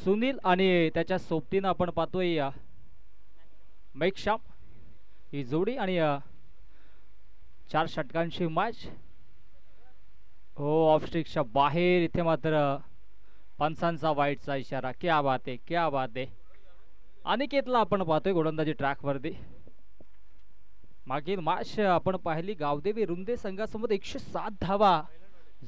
सुनील आणि त्याच्या सोबतीनं आपण पाहतोय मैक्षाम ही जोडी आणि 4 षटकांची मॅच. हो ऑफस्टिकच्या बाहेर इथे मात्र पंचांचा वाईटचा इशारा. क्या बात आहे, क्या बात आहे. अनिकेतला आपण पाहतोय गोलंदाजी ट्रॅकवरती. मागील मॅच आपण पाहिली गावदेवी रुंदे संघासमोर 107 धावा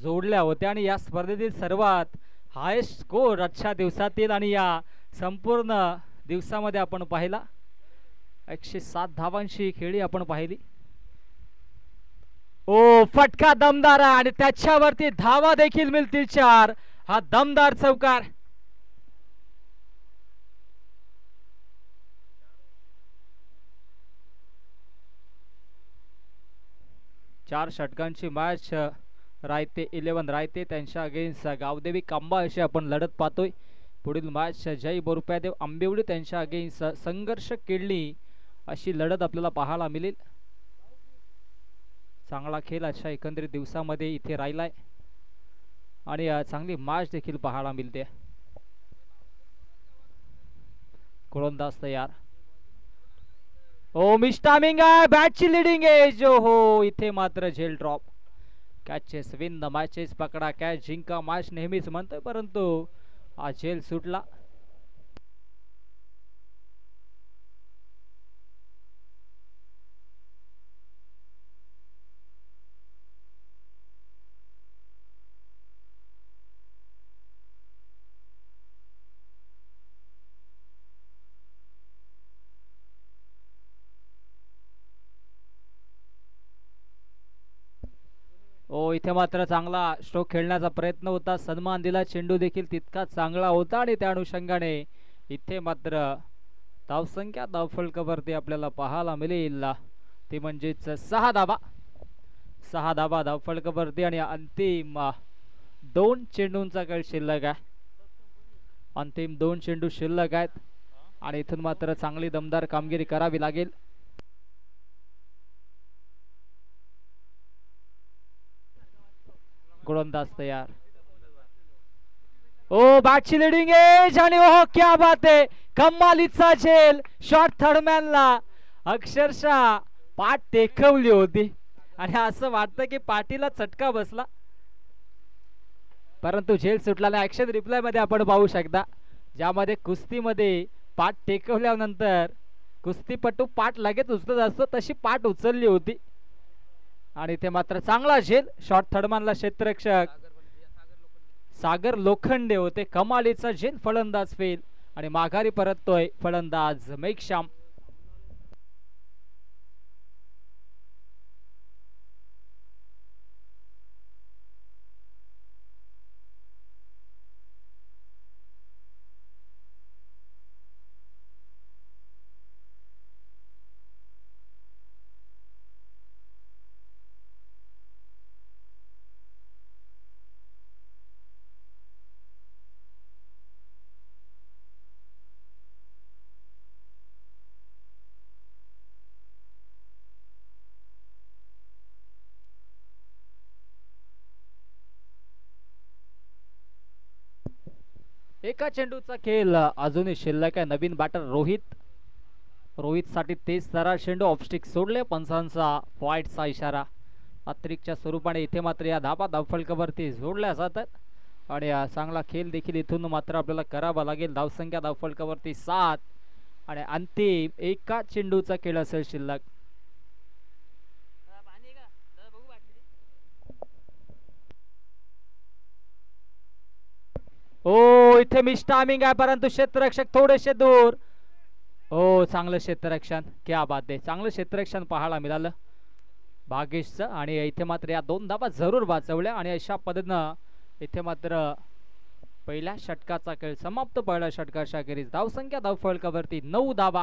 जोडल्या होत्या आणि या स्पर्धेतील सर्वात हायेस्ट स्कोर आजच्या दिवसातील आणि या संपूर्ण दिवसामध्ये आपण पाहिला 107 धावांची खेळी आपण पाहिली. ओ फटका दमदार आणि त्याच्यावरती धावा देखील मिळतील 4. हा दमदार चौकार. चार षटकांची मॅच रायते 11 रायते त्यांच्या अगेन्स्ट गावदेवी कांबा अशी आपण लढत पाहतोय. पुढील मॅच जय बोरुप्यादेव आंबिवली त्यांच्या अगेन्स्ट संघर्ष केळली अशी लढत आपल्याला पाहायला मिळेल. चांगला खेळ अशा एकंदरीत दिवसामध्ये इथे राहिलाय आणि चांगली मॅच देखील पाहायला मिळते. गोलंदाज तयार. ओ मिस्टामिंग आहे बॅटची लिडिंग एज. हो इथे मात्र झेल drop. Catches win the matches. पकडा कॅच जिंका मॅच नेहमीच म्हणतोय परंतु हा झेल सुटला. ओ इथे मात्र चांगला स्ट्रोक खेळण्याचा प्रयत्न होता. सन्मान दिला. चेंडू देखील तितका चांगला होता आणि त्या अनुषंगाने इथे मात्र धावसंख्या धावफलकावरती आपल्याला पाहायला मिळेल ती म्हणजेच 6 धावा. 6 धावा धावफलकावरती आणि अंतिम 2 चेंडूंचा खेळ शिल्लक आहे. अंतिम 2 चेंडू शिल्लक आहेत आणि इथून मात्र चांगली दमदार कामगिरी करावी लागेल. गोलंदाज तयार. ओ बॅटची लिडिंग एज आणि ओह क्या बात आहे. कमालीचा झेल. शॉट थर्डमॅनला अक्षरशः पाठ टेकवली होती आणि असं वाटतं की पाठीला चटका बसला परंतु झेल सुटला नाही. ऍक्शन रिप्लाय मध्ये आपण पाहू शकता ज्यामध्ये कुस्तीमध्ये पाठ टेकवल्यानंतर कुस्तीपटू पाठ लगेच उचलत असतो तशी पाठ उचलली होती आणि ते मात्र चांगला झेल. शॉट थर्डमॅनला क्षेत्ररक्षक सागर लोखंडे होते. कमालीचा झेल. फलंदाज फेल आणि माघारी परततोय फलंदाज मैक्षाम. एका चेंडूचा खेळ अजूनही शिल्लक आहे. नवीन बॅटर रोहित साठी तेज सरळ चेंडू ऑफस्टिक सोडले. पंचांचा पॉइंटचा इशारा अतिरिक्तच्या स्वरूपाने इथे मात्र या धाबा धावफलकावरती जोडल्या जातात आणि चांगला खेळ देखील इथून मात्र आपल्याला करावा लागेल. धावसंख्या धावफलकावरती 7 आणि अंतिम एका चेंडूचा खेळ असेल शिल्लक. ओ इथे मिस टायमिंग आहे परंतु क्षेत्ररक्षक थोडेसे दूर. हो चांगलं क्षेत्ररक्षण. क्या बात आहे. चांगलं क्षेत्ररक्षण पाहायला मिळालं भागेशचं आणि इथे मात्र या 2 धावा जरूर वाचवल्या आणि अशा पद्धतीनं इथे मात्र पहिल्या षटकाचा खेळ समाप्त. पहिल्या षटकाच्या अखेरीस धावसंख्या धावफलकावरती 9 धावा.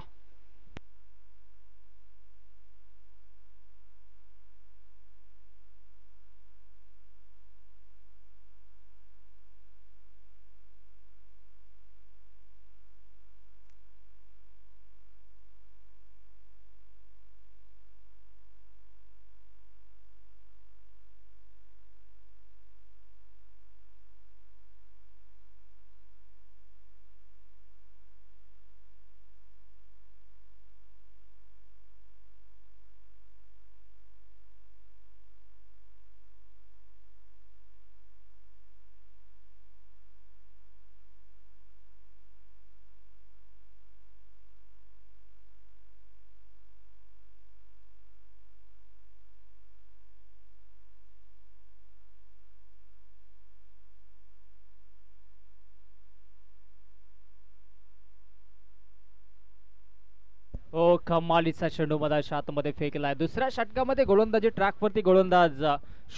कमालीचा चेंडू मधाच्या आतमध्ये फेकलाय. दुसऱ्या षटकामध्ये गोलंदाजी ट्रॅकवरती गोलंदाज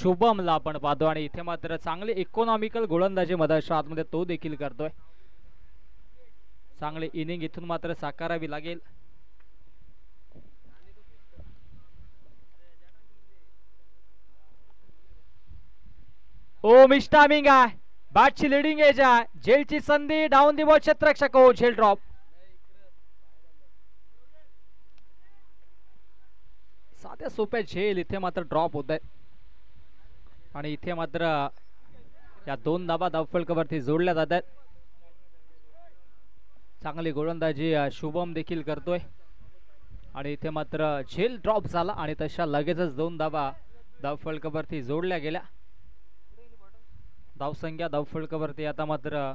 शुभमला आपण पाहतो आणि इथे मात्र चांगली इकॉनॉमिकल गोलंदाजी मधाच्या आतमध्ये तो देखील करतोय. चांगली इनिंग इथून मात्र साकारावी लागेल. ओ मिस टायमिंग आहे. बॅटची लिडिंग एज आहे. झेलची संधी डाऊन दी बॉल क्षेत्ररक्षक हो झेल ड्रॉप. साध्या सोप्या झेल इथे मात्र ड्रॉप होत आहे आणि इथे मात्र या दोन धाबा धावफलकावरती जोडल्या जात आहेत. चांगली गोलंदाजी शुभम देखील करतोय आणि इथे मात्र झेल ड्रॉप झाला आणि तशा लगेचच दोन धाबा धावफलकावरती जोडल्या गेल्या. धावसंख्या धावफलकावरती आता मात्र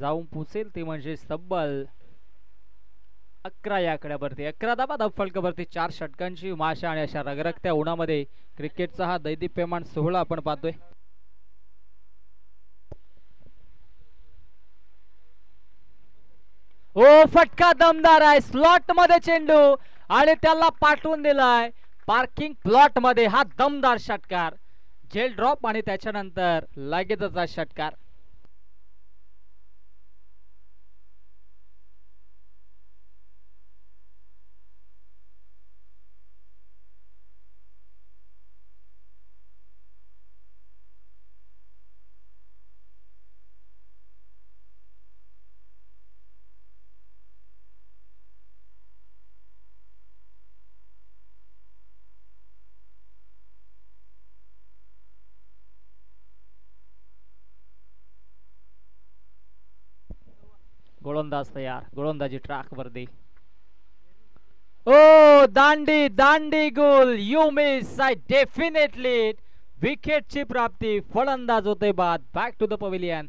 जाऊन पोचेल ती म्हणजे तब्बल 11 या आकड्यावरती. 11 धाबा धावफलकावरती 4 षटकांची माशा आणि अशा रगरगत्या उन्हामध्ये क्रिकेटचा हा दैदिप्यमान सोहळा आपण पाहतोय. ओ फटका दमदार आहे. स्लॉट मध्ये चेंडू आणि त्याला पाठवून दिलाय पार्किंग प्लॉट मध्ये. हा दमदार षटकार झेल ड्रॉप आणि त्याच्यानंतर लगेचच हा षटकार. गोलंदाज तयार. गोलंदाजी ट्रॅक वरती. ओ दांडी दांडी गोल. You miss. आय डेफिनेटली विकेटची प्राप्ती. फलंदाज होते बाद. Back to the pavilion.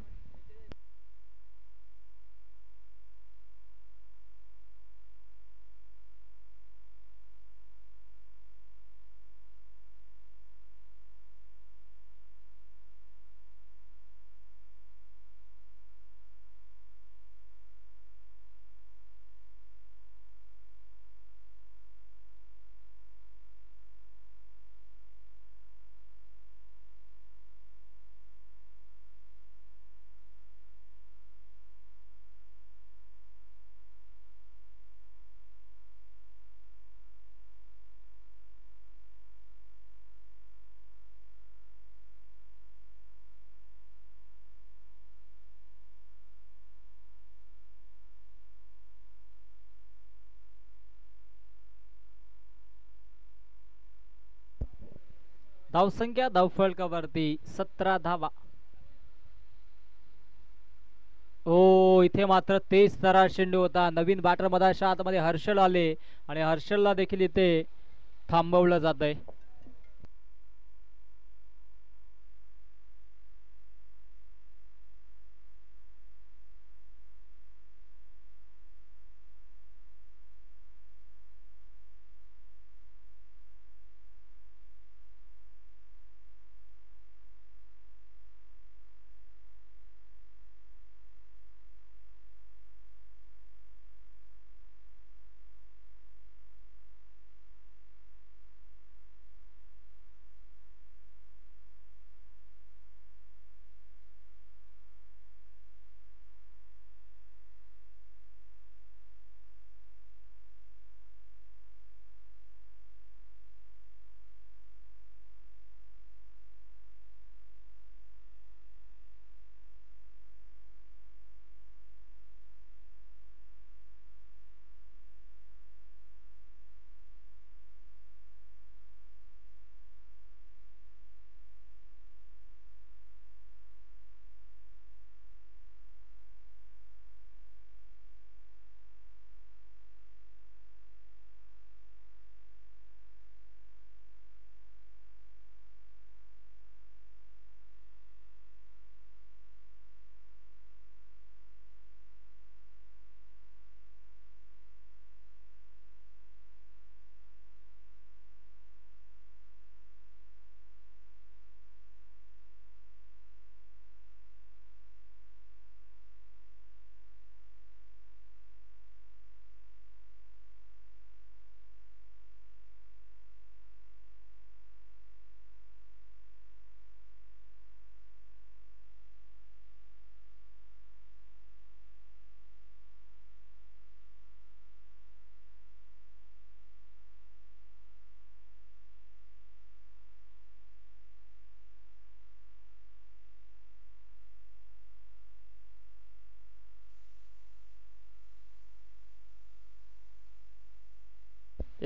धावसंख्या धावफलकावरती 17 धावा. ओ इथे मात्र तेज तरा चेंडू होता. नवीन बॅटर मधाच्या आतमध्ये हर्षल आले आणि हर्षलला देखील इथे थांबवलं जात आहे.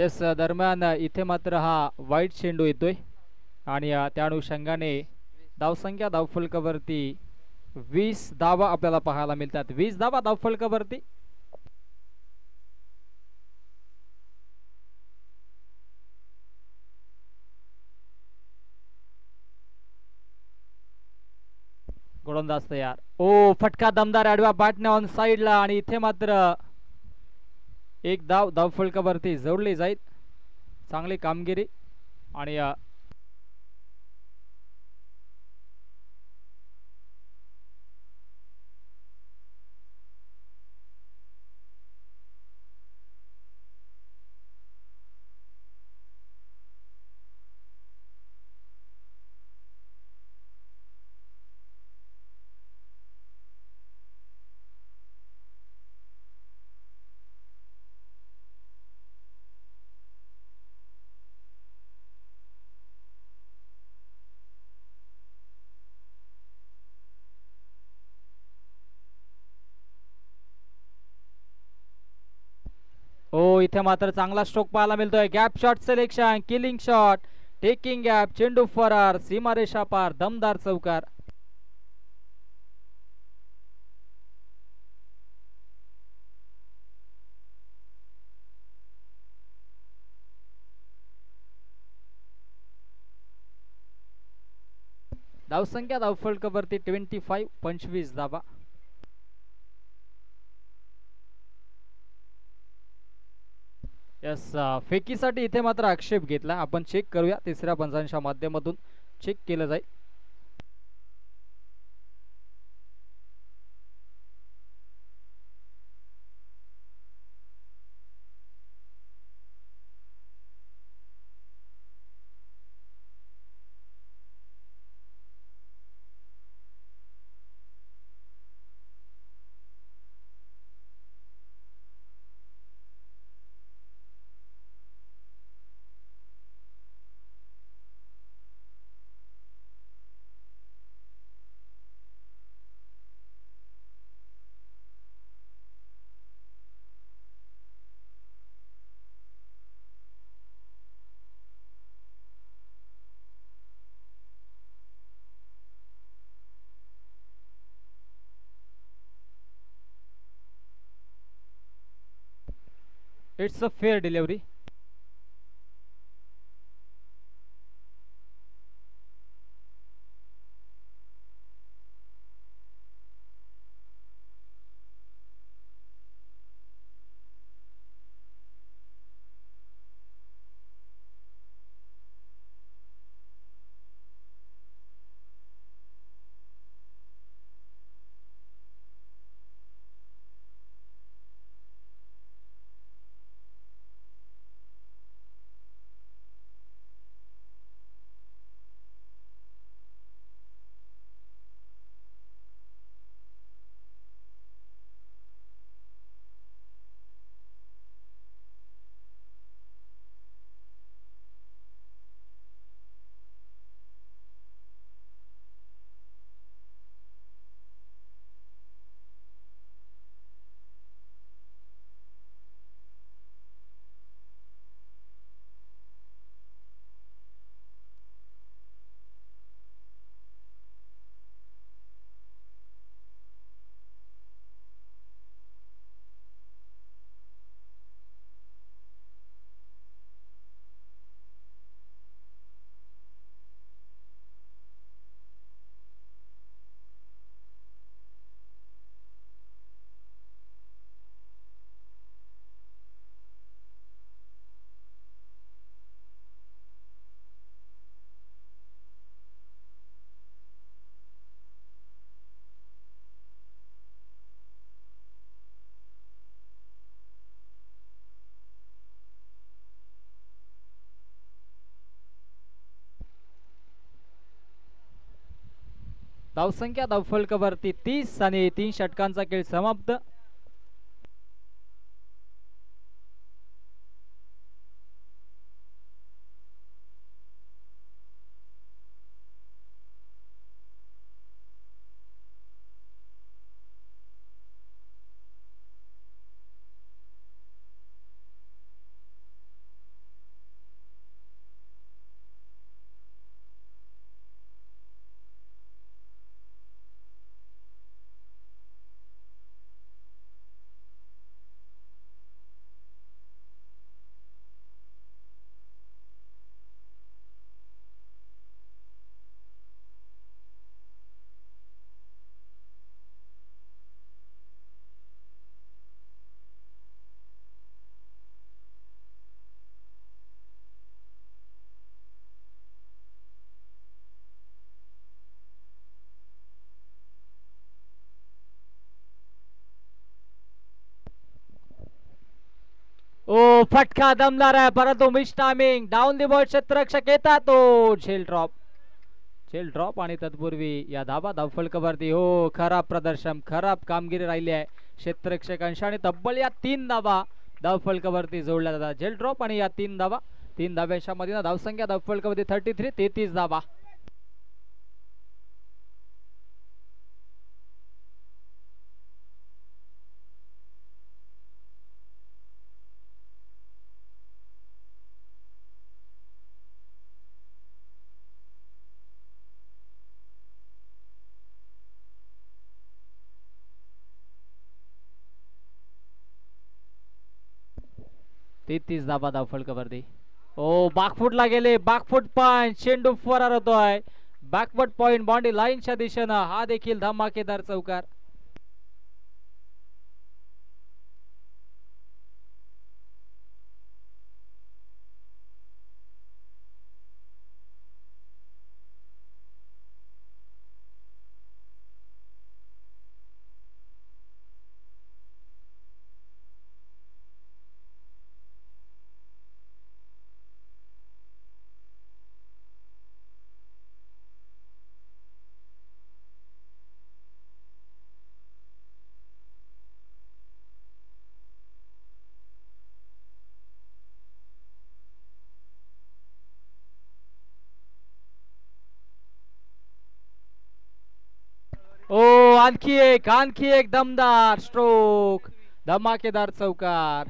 येस, दरम्यान इथे मात्र हा वाईट चेंडू येतोय आणि त्या अनुषंगाने धावसंख्या धावफलकावरती 20 धावा आपल्याला पाहायला मिळतात. 20 धावा धावफलकावरती. गोलंदाज तयार. ओ, फटका दमदार आडव्या बॅटने ऑन साइडला आणि इथे मात्र एक धाव धावफलकावरती जोडली जाईल. चांगली कामगिरी आणि हो, इथे मात्र चांगला स्ट्रोक पाहायला मिळतोय. Gap shot selection, killing shot, taking gap, चेंडू फरार, सीमारेषा पार, दमदार चौकार. धावसंख्या धावफलकावरती 25, 25 धावा. यस, फेकीसाठी इथे मात्र आक्षेप घेतला. आपण चेक करूया, तिसऱ्या पंचांच्या माध्यमातून चेक केलं जाईल. It's a fair delivery. धावसंख्या धावफलकावरती 30 आणि 3 षटकांचा खेळ समाप्त. ओ फटका दमदार आहे परंतु miss timing. Down the ball क्षेत्ररक्षक येतात तो झेल ड्रॉप आणि तत्पूर्वी या धावफलकावरती हो खराब प्रदर्शन खराब कामगिरी राहिली आहे क्षेत्ररक्षकांशी आणि तब्बल या 3 धावा धावफलकावरती जोडल्या जातात. झेल ड्रॉप आणि या 3 धाव्यांच्या मध्ये धावसंख्या धावफलकावरती 33 धावा. तेहतीस धावा धावफलकावरती. ओ बॅकफुटला गेले बॅकफुट पॉइंट चेंडू फरार होतोय. बॅकवर्ड पॉइंट बाउंड्री लाईनच्या दिशेनं हा देखील धमाकेदार चौकार. ओ आणखी एक दमदार स्ट्रोक धमाकेदार चौकार.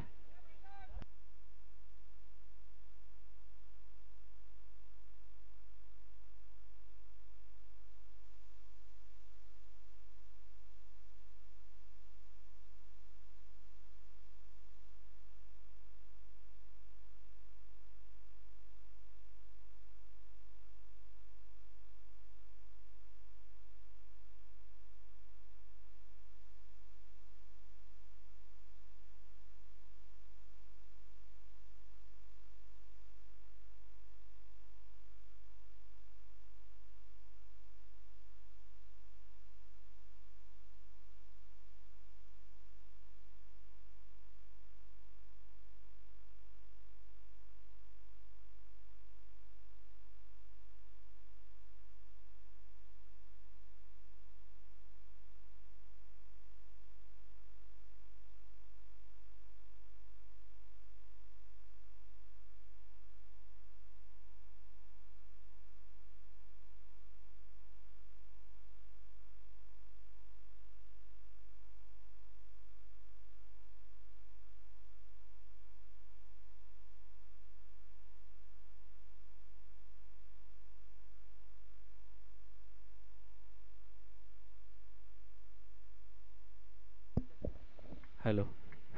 Hello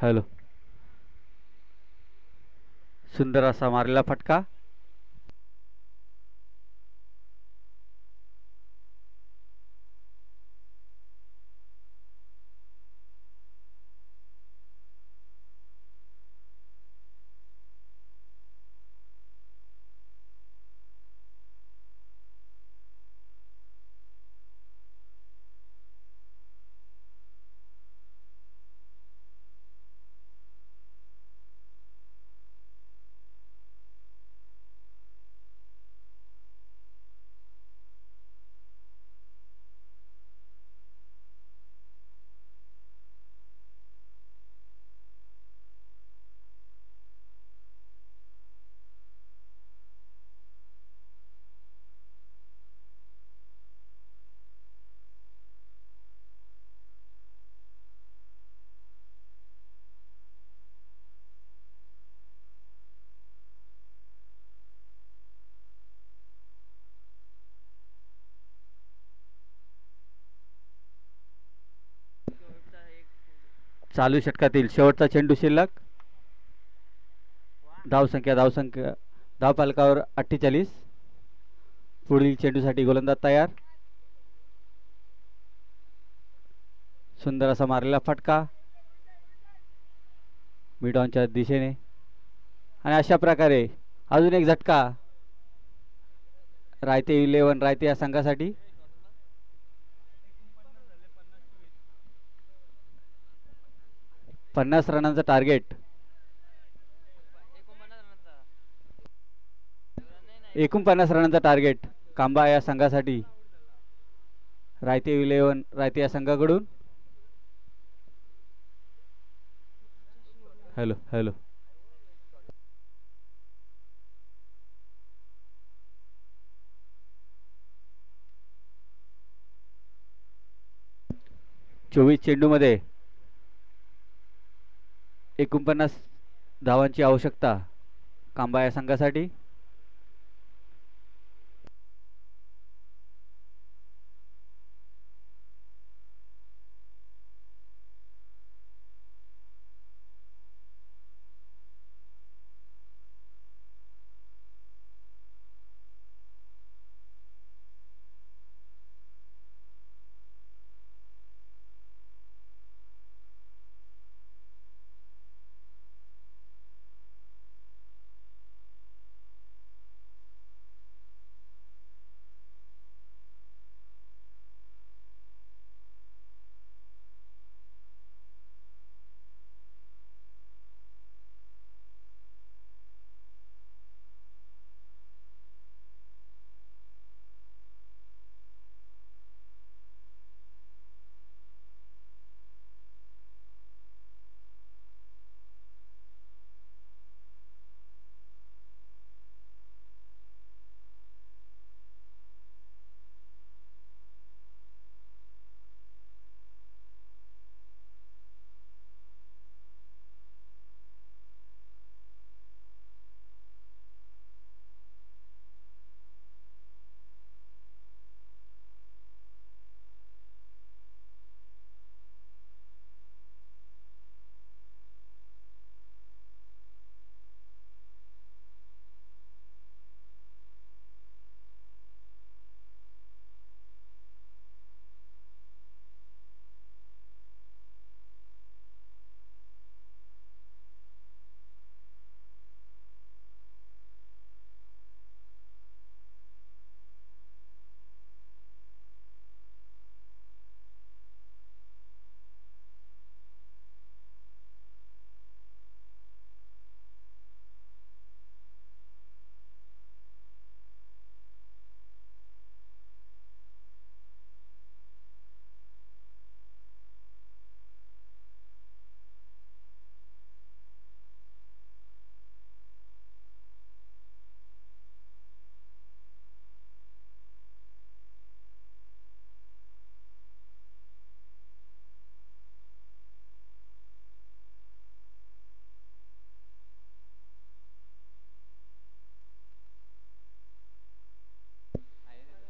hello. सुंदर असा मारलेला फटका. चालू षटकातील शेवटचा चेंडू शिल्लक. धावसंख्या धावफलकावर 48. पुढील चेंडूसाठी गोलंदाज तयार. सुंदर असा मारलेला फटका मिडॉनच्या दिशेने आणि अशा प्रकारे अजून एक झटका रायते 11 रायते या संघासाठी. पन्नास रनांचं टार्गेट 49 रनांचा टार्गेट कांबा या संघासाठी रायते 11 रायते या संघाकडून. Hello hello. चोवीस चेंडूमध्ये 49 धावांची आवश्यकता कांबा या संघासाठी.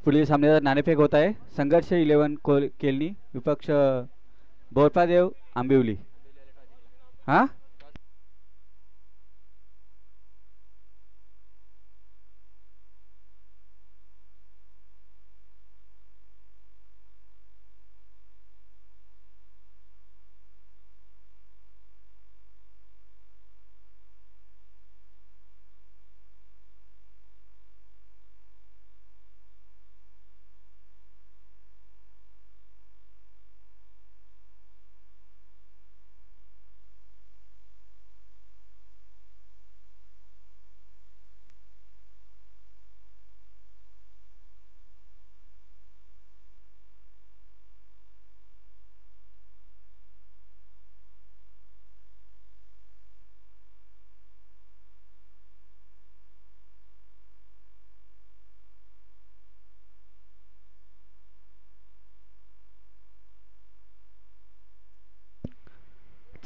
पुढील सामन्याचा नाणेफेक होत आहे. संघर्ष 11 केलनी विपक्ष बोरपादेव आंबिवली. हा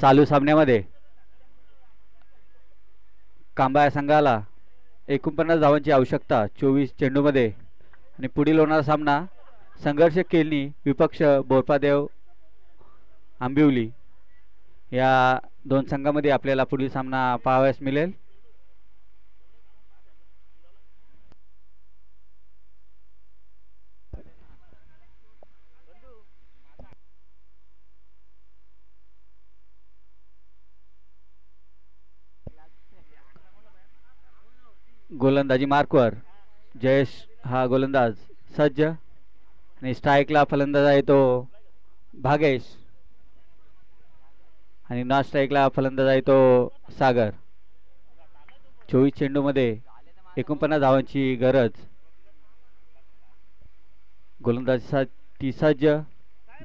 चालू सामन्यामध्ये कांबा या संघाला 49 धावांची आवश्यकता 24 चेंडूमध्ये. आणि पुढील होणारा सामना संघर्ष केलनी विपक्ष बोरपादेव आंबिवली या दोन संघांमध्ये आपल्याला पुढील सामना पाहावयास मिळेल. गोलंदाजी मार्कवर जयेश हा गोलंदाज सज्ज आणि स्ट्राईकला फलंदाज आहे तो भागेश आणि नॉन स्ट्राईकला फलंदाज आहे तो सागर. 24 चेंडूमध्ये 49 धावांची गरज. गोलंदाजीसाठी सज्ज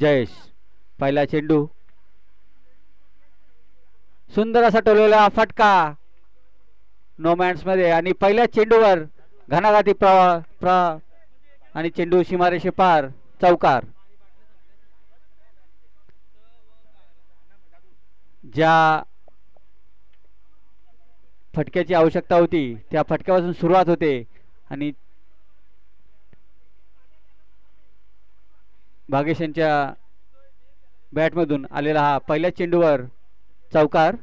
जयेश. पहिला चेंडू सुंदर असा टोललेला फटका नो मॅन्स मध्ये आणि पहिल्या चेंडूवर घणाघाती आणि चेंडू सीमारेषे पार. चौकार. ज्या फटक्याची आवश्यकता होती त्या फटक्यापासून सुरुवात होते आणि भागेश यांच्या बॅटमधून आलेला हा पहिल्या चेंडूवर चौकार.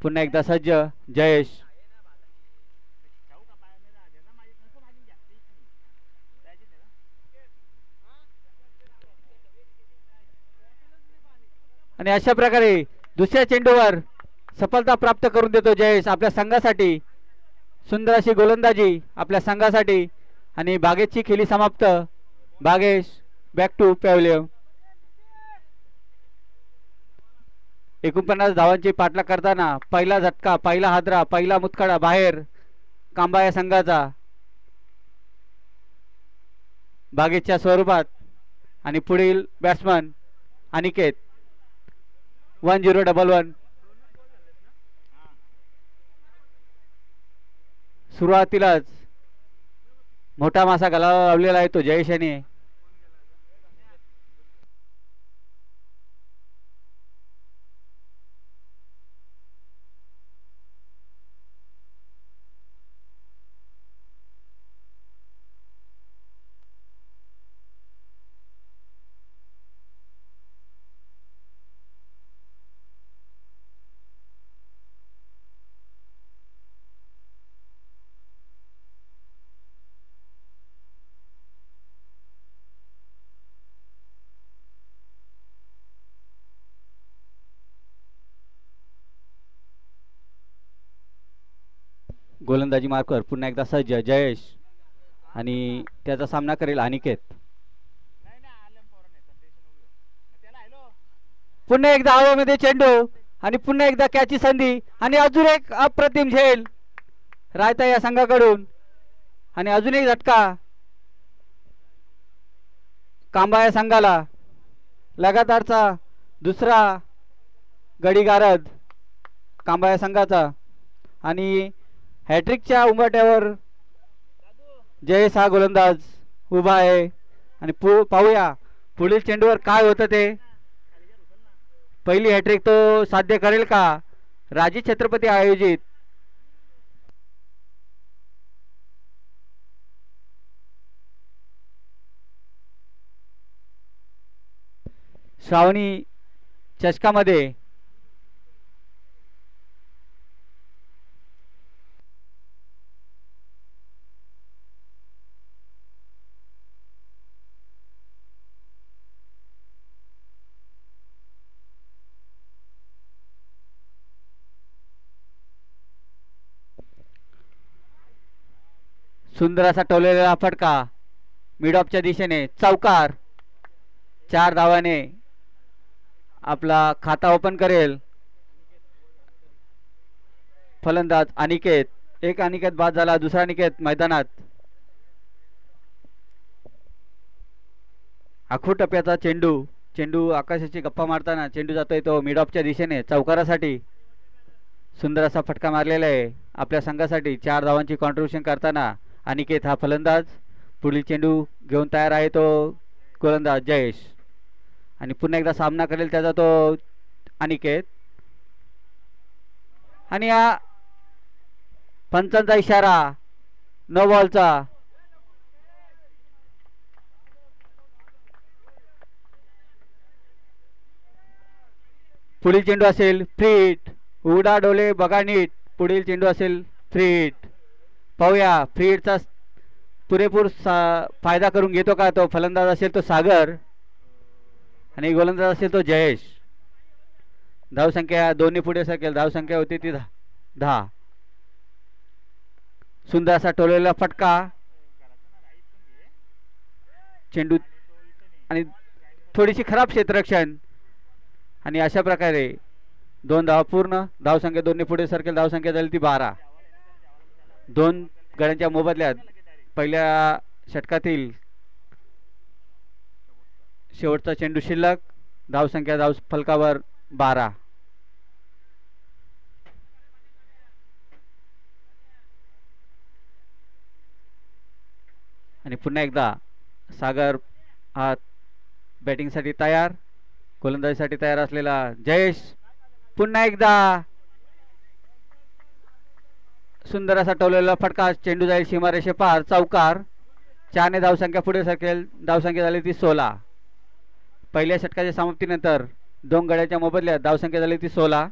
पुन्हा एकदा सज्ज जयेश. आणि अशा प्रकारे दुसऱ्या चेंडूवर सफलता प्राप्त करून देतो जयेश आपल्या संघासाठी. सुंदर अशी गोलंदाजी आपल्या संघासाठी आणि बागेशची खेळी समाप्त. Bagesh back to pavilion. 49 धावांची पाठलाग करताना पहिला झटका, पहिला हादरा, पहिला मुतखडा बाहेर कांबा या संघाचा बागेशच्या स्वरूपात. आणि पुढील बॅट्समन अनिकेत. 1011. सुरुवातीलाच मोठा मासा गळाला लावलेला आहे तो जयेश याने. गोलंदाजी मार्कर पुन्हा एकदा सज्ज जयेश आणि त्याचा सामना करेल अनिकेत. पुन्हा एकदा हवेमध्ये चेंडू आणि पुन्हा एकदा कॅची संधी आणि अजून एक अप्रतिम झेल रायता या संघाकडून आणि अजून एक झटका कांबा या संघाला. लगातारचा दुसरा गडी गारद कांबा या संघाचा आणि हॅट्रिकच्या उंबरठ्यावर जयेश हा गोलंदाज उभा आहे. आणि पाहूया पुढील चेंडूवर काय होतं ते. पहिली हॅट्रिक तो साध्य करेल का. राजी छत्रपती आयोजित श्रावणी चषकामध्ये सुंदर असा टोललेला फटका मिड ऑफच्या दिशेने. चौकार. 4 धावाने आपला खाता ओपन करेल फलंदाज अनिकेत. एक अनिकेत बाद झाला, दुसरा अनिकेत मैदानात. आखूड टप्प्याचा चेंडू आकाशाची गप्पा मारताना चेंडू जातोय तो मिड ऑफच्या दिशेने चौकारासाठी. सुंदर असा फटका मारलेला आहे आपल्या संघासाठी. 4 धावांची कॉन्ट्रीब्युशन करताना अनिकेत हा फलंदाज. पुढील चेंडू घेऊन तयार आहे तो गोलंदाज जयेश आणि पुन्हा एकदा सामना करेल त्याचा तो अनिकेत. आणि या पंचांचा इशारा नो बॉलचा. पुढील चेंडू असेल फ्री हिट. उघडा डोले बघा नीट. पुढील चेंडू असेल फ्री हिट. पाहूया फ्री हिटचा पुरेपूर फायदा करून घेतो का तो. फलंदाज असेल तो सागर आणि गोलंदाज असेल तो जयेश. धावसंख्या दोन्ही पुढे सकेल. धावसंख्या होती ती 10. सुंदर असा टोललेला फटका चेंडू आणि थोडीशी खराब क्षेत्ररक्षण आणि अशा प्रकारे 2 धावा पूर्ण. धावसंख्या दोन्ही पुढे सरकेल. धावसंख्या झाली ती 12. दोन गड्यांच्या मोबदल्यात पहिल्या षटकातील शेवटचा चेंडू शिल्लक. धावसंख्या धाव फलकावर 12. आणि पुन्हा एकदा सागर हा बॅटिंगसाठी तयार, गोलंदाजीसाठी तयार असलेला जयेश पुन्हा एकदा सुंदर असा टोललेला फटका. चेंडू जाईल सीमारेषे पार, चौकार. 4 ने धावसंख्या पुढे सरकेल. धावसंख्या झाली ती 16. पहिल्या षटकाच्या समाप्तीनंतर 2 गड्याच्या मोबदल्यात धावसंख्या झाली ती 16.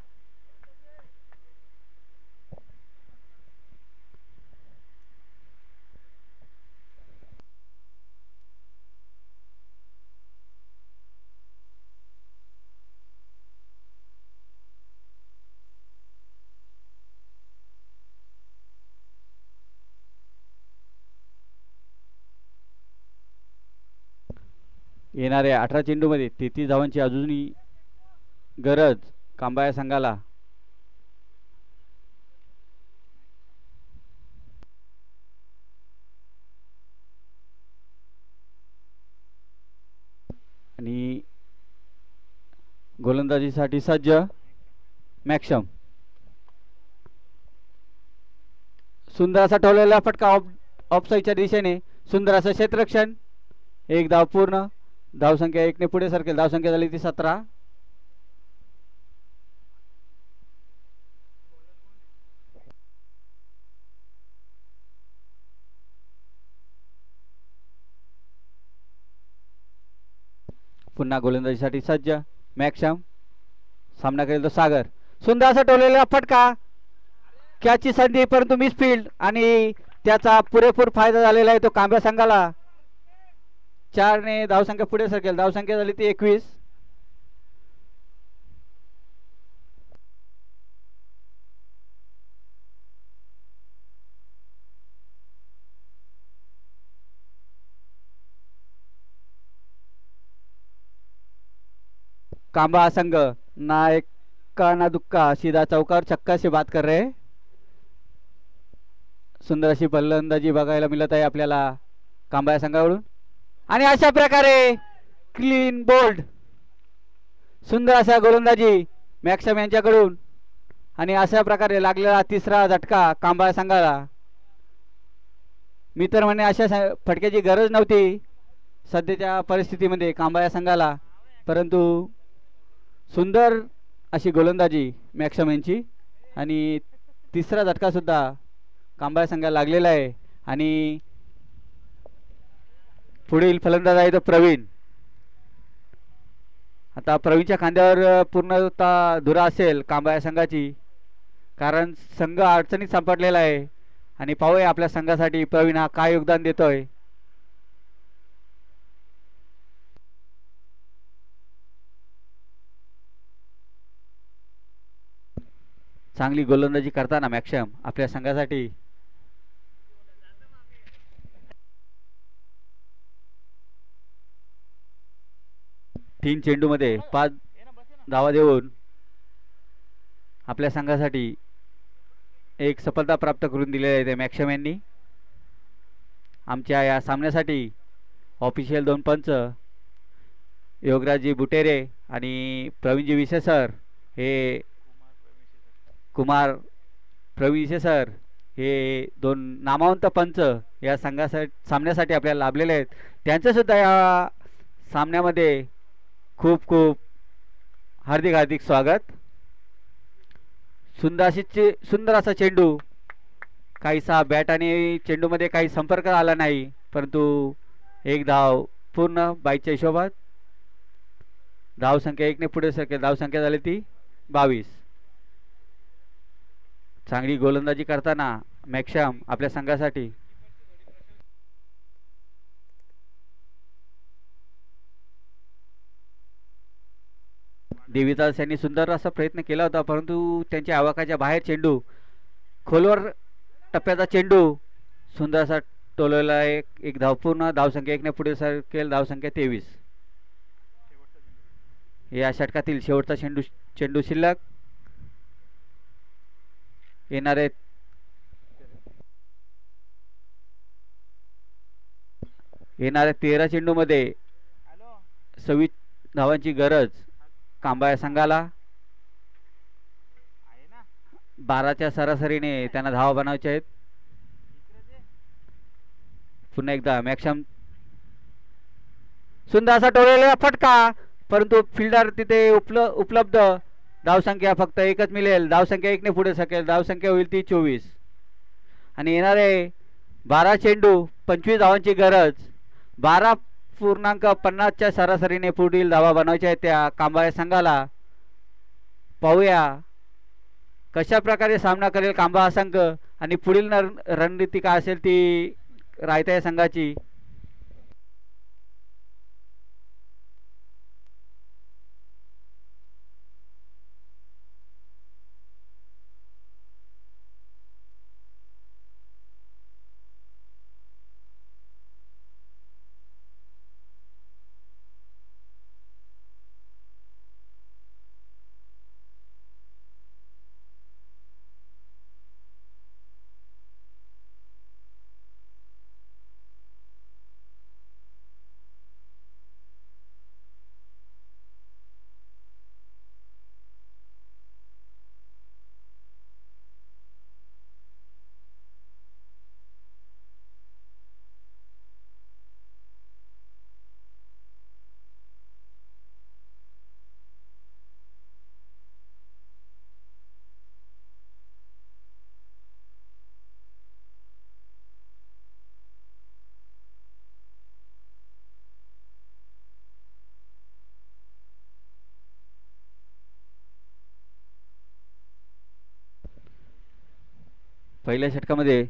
येणाऱ्या 18 चेंडूमध्ये 33 धावांची अजूनही गरज कांबा या संघाला. आणि गोलंदाजीसाठी सज्ज मॅक्सम. सुंदर असा ठेवलेला फटका ऑफ साईडच्या दिशेने. सुंदर असं क्षेत्ररक्षण. एक धाव पूर्ण. धावसंख्या 1 ने पुढे सरकेल. धावसंख्या झाली ती 17. पुन्हा गोलंदाजीसाठी सज्ज मॅक्सम. सामना करेल तो सागर. सुंदर असा टोललेला फटका. कॅचची संधी परंतु मिसफील्ड आणि त्याचा पुरेपूर फायदा झालेला आहे तो कांब्या संघाला. 4 ने धावसंख्या पुढे सरकेल. धावसंख्या झाली ती 21. कांबा संघ ना एक्का ना दुक्का सीधा चौकार छक्का से बात कर रहे. सुंदर अशी फलंदाजी बघायला मिळत आहे आपल्याला कांबा संघाकडून. आणि अशा प्रकारे क्लीन बोल्ड सुंदर असा गोलंदाजी मॅक्सम यांच्याकडून. आणि अशा प्रकारे लागलेला तिसरा झटका कांबा संघाला. मी तर म्हणे अशा फटक्याची गरज नव्हती सध्याच्या परिस्थितीमध्ये कांबा संघाला, परंतु सुंदर अशी गोलंदाजी मॅक्सम यांची. आणि तिसरा झटका सुद्धा कांबा संघाला लागलेला आहे. आणि पुढील फलंदाज आहे तो प्रवीण. आता प्रवीणच्या खांद्यावर पूर्णतः धुरा असेल कांबा संघाची, कारण संघ अडचणीत सापडलेला आहे. आणि पाहूया आपल्या संघासाठी प्रवीण हा काय योगदान देतोय. चांगली गोलंदाजी करताना मॅक्सम आपल्या संघासाठी. तीन चेंडूमध्ये 5 धावा देऊन आपल्या संघासाठी एक सफलता प्राप्त करून दिलेली आहे मॅक्सम यांनी. आमच्या या सामन्यासाठी ऑफिशियल 2 पंच योगराजजी बुटेरे आणि प्रवीणजी विसे सर हे कुमार प्रवीण विसे सर हे 2 नामवंत पंच या सामन्यासाठी आपल्याला लाभलेले आहेत. त्यांचं सुद्धा या सामन्यामध्ये खूप खूप हार्दिक हार्दिक स्वागत. सुंदर असा चेंडू. काहीसा बॅट आणि चेंडूमध्ये काही संपर्क आला नाही, परंतु एक धाव पूर्ण बाईच्या हिशोबात. धावसंख्या 1 ने पुढे सरकेल. धावसंख्या झाली ती 22. चांगली गोलंदाजी करताना मॅक्सम आपल्या संघासाठी. देवीदास यांनी सुंदर असा प्रयत्न केला होता, परंतु त्यांच्या आवाकाच्या बाहेर चेंडू. खोलवर टप्प्याचा चेंडू सुंदर असा टोलवला. एक धाव पूर्ण. धावसंख्या 1 ने पुढे सरकेल. धावसंख्या 23. या षटकातील शेवटचा चेंडू शिल्लक. येणारे येणाऱ्या 13 चेंडूमध्ये 26 धावांची गरज कांबा या संघाला. 12च्या सरासरीने त्यांना धावा बनवायच्या आहेत. पुन्हा एकदा मॅक्सम सुंदर असा टोळलेला फटका, परंतु फिल्डर तिथे उपलब्ध. धावसंख्या फक्त एकच मिळेल. धावसंख्या 1 ने पुढे सकेल. धावसंख्या होईल ती 24 आणि येणारे 12 चेंडू 25 धावांची गरज. 12.50च्या सरासरीने पुढील धावा बनवायच्या आहेत त्या कांबा संघाला. पाहूया कशा प्रकारे सामना करेल कांबा हा संघ आणि पुढील रणनीती काय असेल ती रायता या संघाची. पहिल्या षटकामध्ये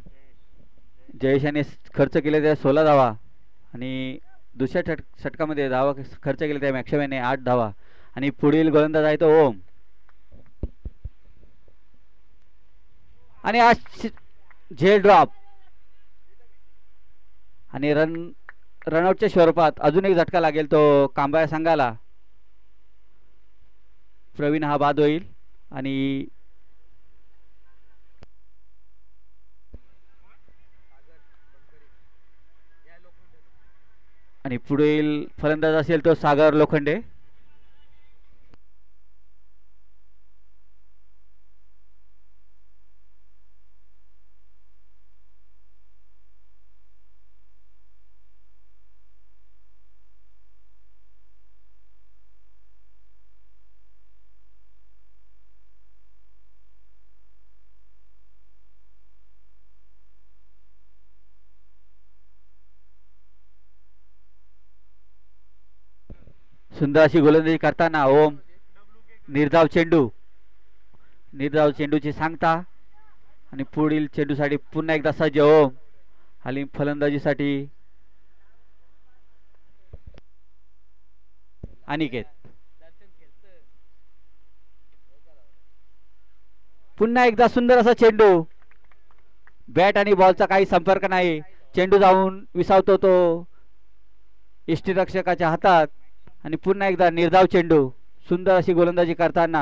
जयेश याने खर्च केले त्या 16 धावा आणि दुसऱ्या षटकामध्ये धावा खर्च केले त्या मॅक्सम याने 8 धावा आणि पुढील गोलंदाज आहे तो ओम. आणि आज झेल ड्रॉप आणि रनआउटच्या स्वरूपात अजून एक झटका लागेल तो कांबा संघाला. प्रवीण हा बाद होईल आणि पुढील फलंदाज असेल तो सागर लोखंडे. सुंदर अशी गोलंदाजी करताना ओम निर्धाव चेंडूची सांगता आणि पुढील चेंडूसाठी पुन्हा एकदा सज्ज ओम. हाली फलंदाजीसाठी अनिकेत. पुन्हा एकदा सुंदर असा चेंडू. बॅट आणि बॉलचा काही संपर्क नाही. चेंडू जाऊन विसावतो तो यष्टीरक्षकाच्या हातात आणि पुन्हा एकदा निर्धाव चेंडू. सुंदर अशी गोलंदाजी करताना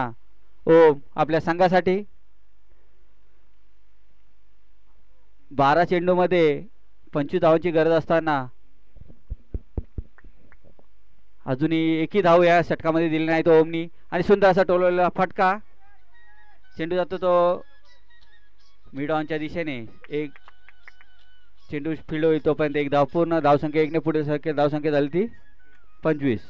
ओम आपल्या संघासाठी. 12 चेंडूमध्ये 25 धावांची गरज असताना अजूनही एकही धाव या षटकामध्ये दिली नाही तो ओमनी. आणि सुंदर असा टोलवलेला फटका. चेंडू जातो तो मिड ऑनच्या दिशेने. एक चेंडू फील्ड होईल तोपर्यंत एक धाव पूर्ण. धावसंख्या 1 ने पुढे सकेल. धावसंख्या झाली ती 25.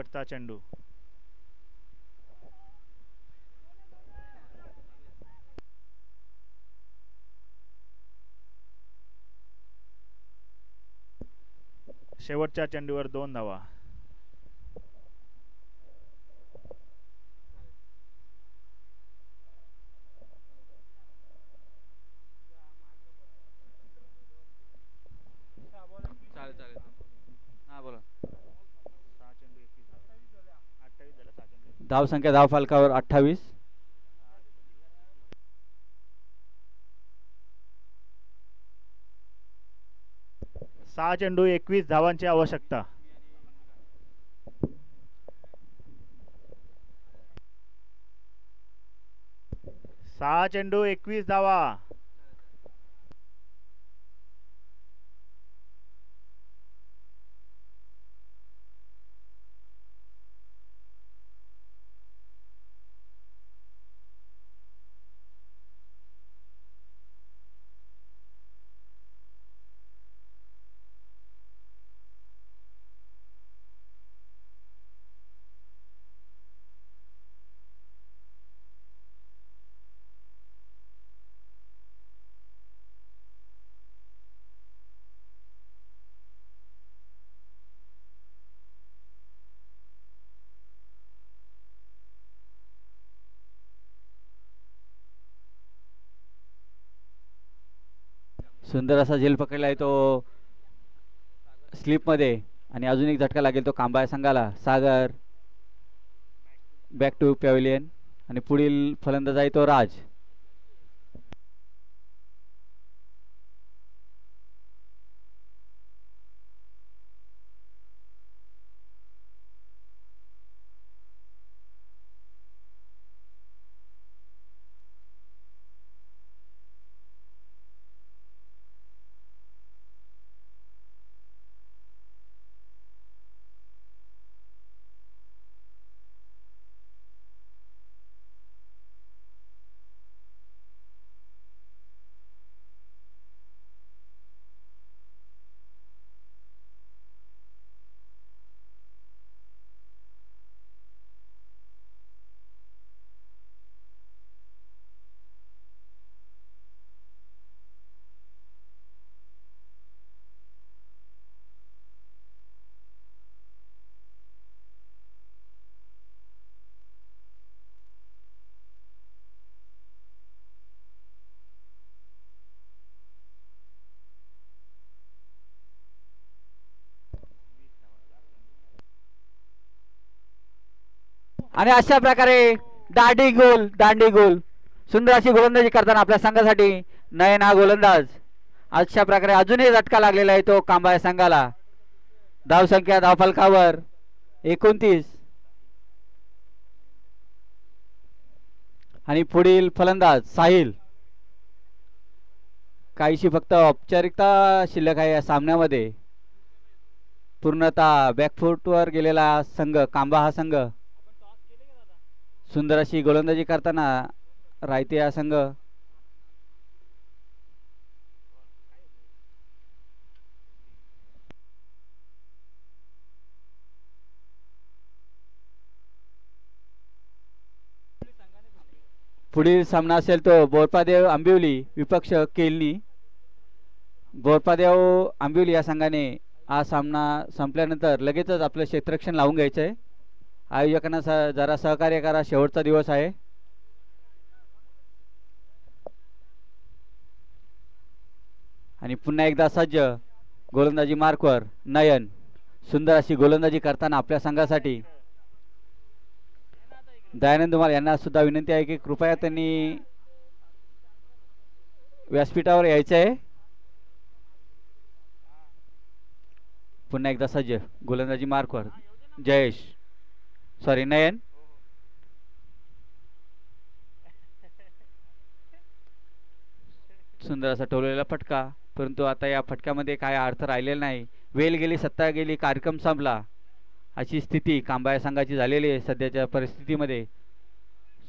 शेवटचा चेंडू. शेवटच्या चेंडूवर 2 धावा. धाव संख्या धाव फलकावर 28. सहा चेंडू 21 धावांची आवश्यकता. सहा चेंडू 21 धावा. सुंदर असा झेल पकडला आहे तो स्लिप मध्ये आणि अजून एक झटका लागेल तो कांबा संघाला. सागर बॅक टू पॅव्हिलियन आणि पुढील फलंदाज आहे तो राज. आणि अशा प्रकारे दांडी गोल सुंदर अशी गोलंदाजी करताना आपल्या संघासाठी नयन हा गोलंदाज. अशा प्रकारे अजूनही झटका लागलेला आहे तो कांबा संघाला. धाव संख्या धाव फलकावर 29 आणि पुढील फलंदाज साहिल. काहीशी फक्त औपचारिकता शिल्लक आहे या सामन्यामध्ये. पूर्णतः बॅकफूटवर गेलेला संघ कांबा हा संघ. सुंदर अशी गोलंदाजी करताना रायते हा संघ. पुढील सामना असेल तो बोरपादेव आंबिवली विपक्ष केलनी. बोरपादेव आंबिवली या संघाने हा सामना संपल्यानंतर लगेचच आपलं क्षेत्ररक्षण लावून घ्यायचं आहे. आयोजकांना जरा सहकार्य करा, शेवटचा दिवस आहे. आणि पुन्हा एकदा सज्ज गोलंदाजी मार्कवर नयन. सुंदर अशी गोलंदाजी करताना आपल्या संघासाठी दयानंद धुमाल यांना सुद्धा विनंती आहे की कृपया त्यांनी व्यासपीठावर यायचं आहे. पुन्हा एकदा सज्ज गोलंदाजी मार्कवर नयन. सुंदर असा टोललेला फटका, परंतु आता या फटक्यामध्ये काय अर्थ राहिलेला नाही. वेळ गेली, सत्ता गेली, कार्यक्रम संपला अशी स्थिती कांबा संघाची झालेली आहे सध्याच्या परिस्थितीमध्ये.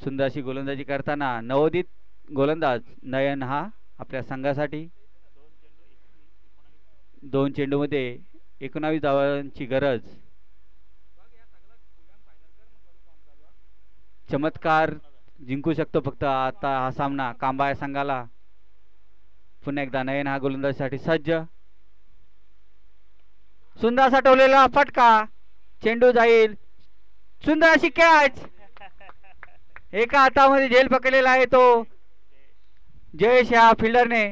सुंदर अशी गोलंदाजी करताना नवोदित गोलंदाज नयन हा आपल्या संघासाठी 2 चेंडूमध्ये 19 धावांची गरज. चमत्कार जिंकू शकतो फक्त आता हा सामना कांबा या संघाला. पुन्हा एकदा नयन हा गोलंदाजीसाठी सज्ज. सुंदर असा टोलेला फटका, चेंडू जाईल, सुंदर अशी कॅच. एका हातामध्ये झेल पकडलेला आहे तो जयेश या फिल्डरने.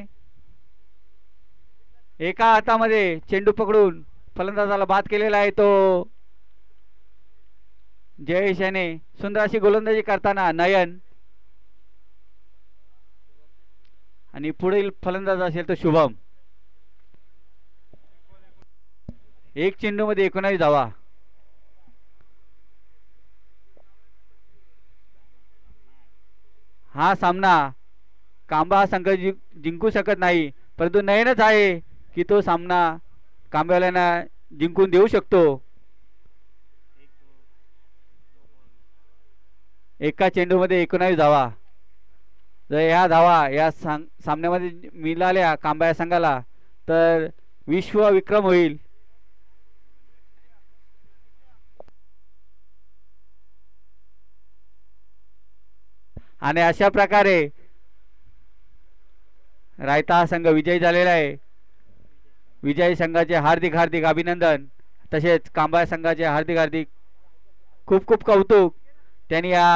एका हातामध्ये चेंडू पकडून फलंदाजाला बाद केलेला आहे तो जयेश याने. सुंदर अशी गोलंदाजी करताना नयन आणि पुढील फलंदाज असेल तो शुभम. एक चेंडू मध्ये 19 धावा. हा सामना कांबा हा संघ जिंकू शकत नाही, परंतु नयनच आहे की तो सामना कांबेवाल्यांना जिंकून देऊ शकतो. एका चेंडूमध्ये 19 धावा. जर ह्या धावा या सामन्यामध्ये मिळाल्या कांबा या संघाला तर विश्व विक्रम होईल. आणि अशा प्रकारे रायता हा संघ विजयी झालेला आहे. विजयी संघाचे हार्दिक हार्दिक अभिनंदन. तसेच कांबा संघाचे हार्दिक हार्दिक खूप खूप कौतुक. त्यांनी या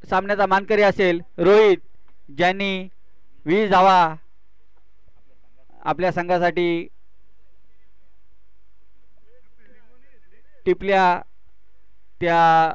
सामन्याचा मानकरी असेल रोहित, ज्यांनी 20 धावा आपल्या संघासाठी टिपल्या. त्या